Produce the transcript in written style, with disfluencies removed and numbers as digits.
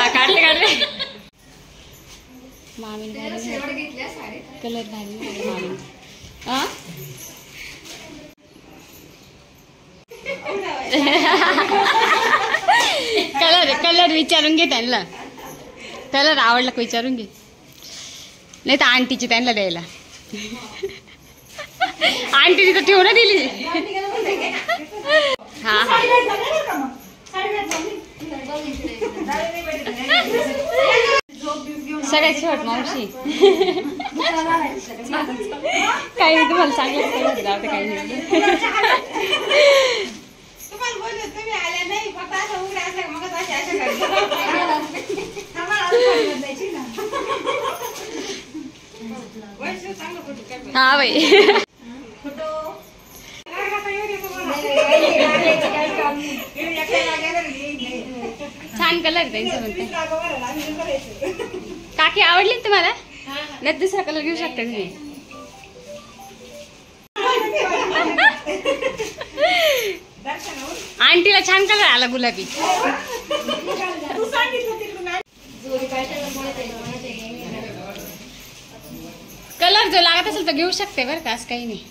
हा काढले काढले मामी कलर भारी मामी हा कलर कलर विचारून घे त्यांना कलर आवडला का विचारून घे नाही तर आंटीची त्यांना द्यायला आंटीची तर ठेवून दिली हा हा सगळ्यात शेवट मावशी काही नाही तुम्हाला सांगितलं जाऊ काही नाही हा बाई छान कलर त्यांचं म्हणते काकी आवडली तुम्हाला नाही दुसरा कलर घेऊ शकता तुम्ही आंटीला छान कलर आला गुलाबी कलर जो लागत असेल तर घेऊ शकते बरं का असं काही नाही